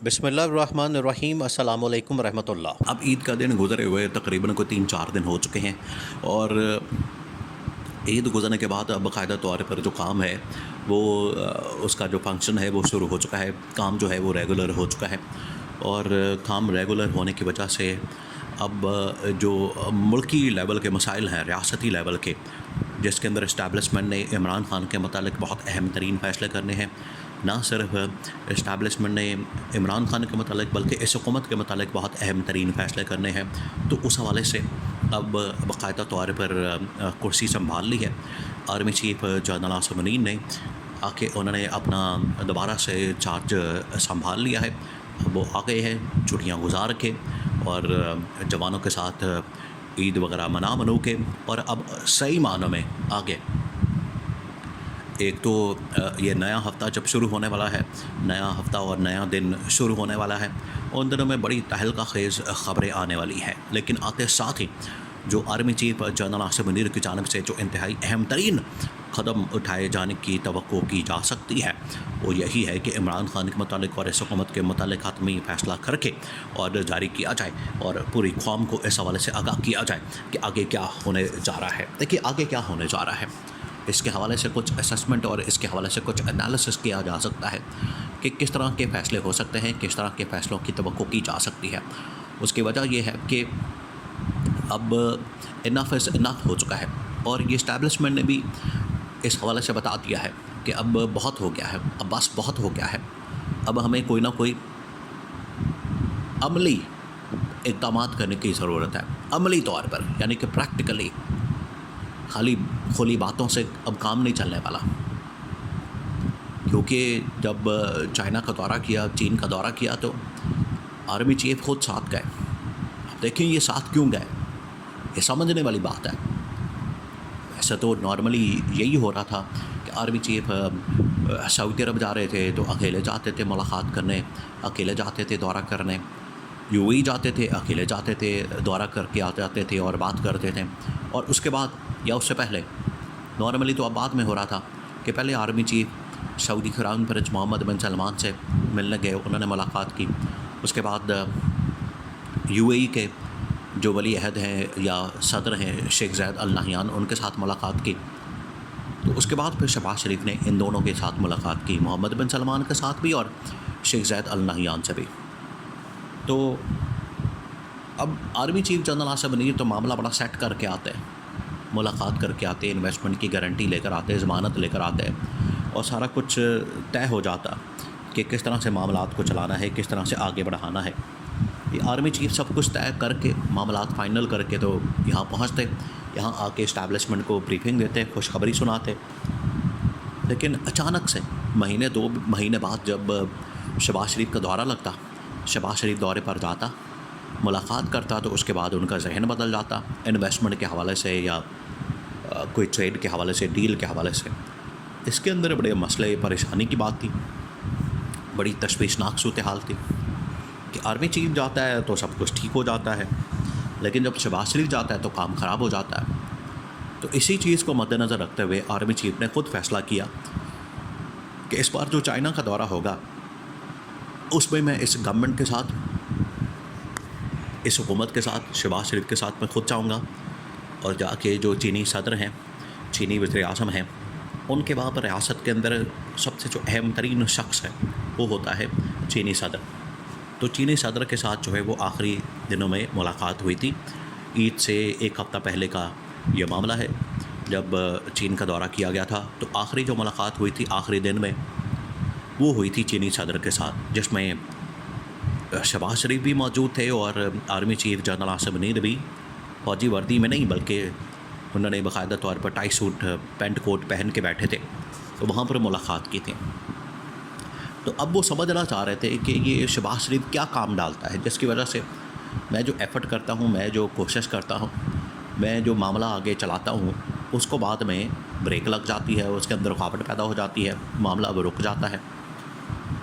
بسم اللہ الرحمن الرحیم، السلام علیکم ورحمۃ اللہ۔ اب عید کا دن گزرے ہوئے تقریباً کوئی 3-4 دن ہو چکے ہیں، اور عید گزرنے کے بعد اب باقاعدہ طور پر جو کام ہے وہ اس کا جو فنکشن ہے وہ شروع ہو چکا ہے، کام جو ہے وہ ریگولر ہو چکا ہے، اور کام ریگولر ہونے کی وجہ سے اب جو ملکی لیول کے مسائل ہیں، ریاستی لیول کے، جس کے اندر اسٹیبلشمنٹ نے عمران خان کے متعلق بہت اہم ترین فیصلے کرنے ہیں، نہ صرف اسٹیبلشمنٹ نے عمران خان کے متعلق بلکہ اس حکومت کے متعلق بہت اہم ترین فیصلے کرنے ہیں، تو اس حوالے سے اب باقاعدہ طور پر کرسی سنبھال لی ہے army chief general Asim Munir نے، آ کے انہوں نے اپنا دوبارہ سے چارج سنبھال لیا ہے۔ اب وہ آ گئے ہیں چھٹیاں گزار کے اور جوانوں کے ساتھ عید وغیرہ منو کے، اور اب صحیح معنوں میں آگے ایک تو یہ نیا ہفتہ جب شروع ہونے والا ہے، نیا ہفتہ اور نیا دن شروع ہونے والا ہے، ان دنوں میں بڑی تہلکہ خیز خبریں آنے والی ہیں، لیکن آتے ساتھ ہی جو army chief general Asim Munir کی جانب سے جو انتہائی اہم ترین قدم اٹھائے جانے کی توقع کی جا سکتی ہے وہ یہی ہے کہ عمران خان کے متعلق اور اس حکومت کے متعلق حتمی فیصلہ کر کے اور جاری کیا جائے، اور پوری قوم کو اس حوالے سے آگاہ کیا جائے کہ آگے کیا ہونے جا رہا ہے۔ دیکھیے آگے کیا ہونے جا رہا ہے، اس کے حوالے سے کچھ اسسمنٹ اور اس کے حوالے سے کچھ انالیسس کیا جا سکتا ہے کہ کس طرح کے فیصلے ہو سکتے ہیں، کس طرح کے فیصلوں کی توقع کی جا سکتی ہے۔ اس کی وجہ یہ ہے کہ اب انف از انف ہو چکا ہے، اور یہ اسٹیبلشمنٹ نے بھی اس حوالے سے بتا دیا ہے کہ اب بہت ہو گیا ہے، اب بس بہت ہو گیا ہے، اب ہمیں کوئی نہ کوئی عملی اقدامات کرنے کی ضرورت ہے، عملی طور پر، یعنی کہ پریکٹیکلی، خالی کھلی باتوں سے اب کام نہیں چلنے والا۔ کیونکہ جب چائنا کا دورہ کیا، چین کا دورہ کیا، تو آرمی چیف خود ساتھ گئے۔ اب دیکھیں یہ ساتھ کیوں گئے، یہ سمجھنے والی بات ہے۔ ایسا تو نارملی یہی ہو رہا تھا کہ آرمی چیف سعودی عرب جا رہے تھے تو اکیلے جاتے تھے ملاقات کرنے، اکیلے جاتے تھے دورہ کرنے، یو اے جاتے تھے اکیلے جاتے تھے دورہ کر کے آ جاتے تھے اور بات کرتے تھے، اور اس کے بعد یا اس سے پہلے نارملی تو اب بعد میں ہو رہا تھا کہ پہلے آرمی چیف سعودی کراؤن پرنس محمد بن سلمان سے ملنے گئے، انہوں نے ملاقات کی، اس کے بعد یو اے ای کے جو ولی عہد ہیں یا صدر ہیں شیخ زید ال نہیان، ان کے ساتھ ملاقات کی، تو اس کے بعد پھر شہباز شریف نے ان دونوں کے ساتھ ملاقات کی، محمد بن سلمان کے ساتھ بھی اور شیخ زید ال نہیان سے بھی۔ تو اب army chief general Asim Munir تو معاملہ بڑا سیٹ کر کے آتے ہیں، ملاقات کر کے آتے، انویسٹمنٹ کی گارنٹی لے کر آتے، ضمانت لے کر آتے، اور سارا کچھ طے ہو جاتا کہ کس طرح سے معاملات کو چلانا ہے، کس طرح سے آگے بڑھانا ہے۔ یہ آرمی چیف سب کچھ طے کر کے، معاملات فائنل کر کے تو یہاں پہنچتے، یہاں آ کے اسٹیبلشمنٹ کو بریفنگ دیتے، خوشخبری سناتے، لیکن اچانک سے مہینے 2 مہینے بعد جب شہباز شریف کا دورہ لگتا، شہباز شریف دورے پر جاتا، ملاقات کرتا، تو اس کے بعد ان کا ذہن بدل جاتا انویسٹمنٹ کے حوالے سے یا کوئی ٹریڈ کے حوالے سے، ڈیل کے حوالے سے۔ اس کے اندر بڑے مسئلے پریشانی کی بات تھی، بڑی تشویشناک صورتحال تھی کہ آرمی چیف جاتا ہے تو سب کچھ ٹھیک ہو جاتا ہے، لیکن جب شہباز شریف جاتا ہے تو کام خراب ہو جاتا ہے۔ تو اسی چیز کو مد نظر رکھتے ہوئے آرمی چیف نے خود فیصلہ کیا کہ اس بار جو چائنا کا دورہ ہوگا اس میں اس گورنمنٹ کے ساتھ، اس حکومت کے ساتھ، شہباز شریف کے ساتھ میں خود جاؤں گا، اور جا کے جو چینی صدر ہیں، چینی وزیر اعظم ہیں، ان کے وہاں پر ریاست کے اندر سب سے جو اہم ترین شخص ہے وہ ہوتا ہے چینی صدر۔ تو چینی صدر کے ساتھ جو ہے وہ آخری دنوں میں ملاقات ہوئی تھی، عید سے 1 ہفتہ پہلے کا یہ معاملہ ہے، جب چین کا دورہ کیا گیا تھا، تو آخری جو ملاقات ہوئی تھی آخری دن میں وہ ہوئی تھی چینی صدر کے ساتھ، جس میں شہباز شریف بھی موجود تھے، اور army chief general Asim Munir بھی فوجی وردی میں نہیں بلکہ انہوں نے باقاعدہ طور پر ٹائی سوٹ پینٹ کوٹ پہن کے بیٹھے تھے، تو وہاں پر ملاقات کی تھی۔ تو اب وہ سمجھنا چاہ رہے تھے کہ یہ شہباز شریف کیا کام ڈالتا ہے جس کی وجہ سے میں جو ایفرٹ کرتا ہوں، میں جو کوشش کرتا ہوں، میں جو معاملہ آگے چلاتا ہوں، اس کو بعد میں بریک لگ جاتی ہے، اس کے اندر رکاوٹ پیدا ہو جاتی ہے، معاملہ اب رک جاتا ہے۔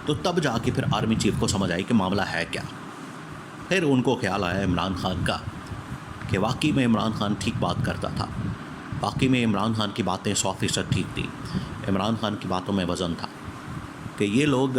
تو تب جا کے پھر آرمی چیف کو سمجھ آئی کہ معاملہ ہے کیا۔ پھر ان کو خیال آیا عمران خان کا کہ واقعی میں عمران خان ٹھیک بات کرتا تھا، واقعی میں عمران خان کی باتیں 100% ٹھیک تھی، عمران خان کی باتوں میں وزن تھا، کہ یہ لوگ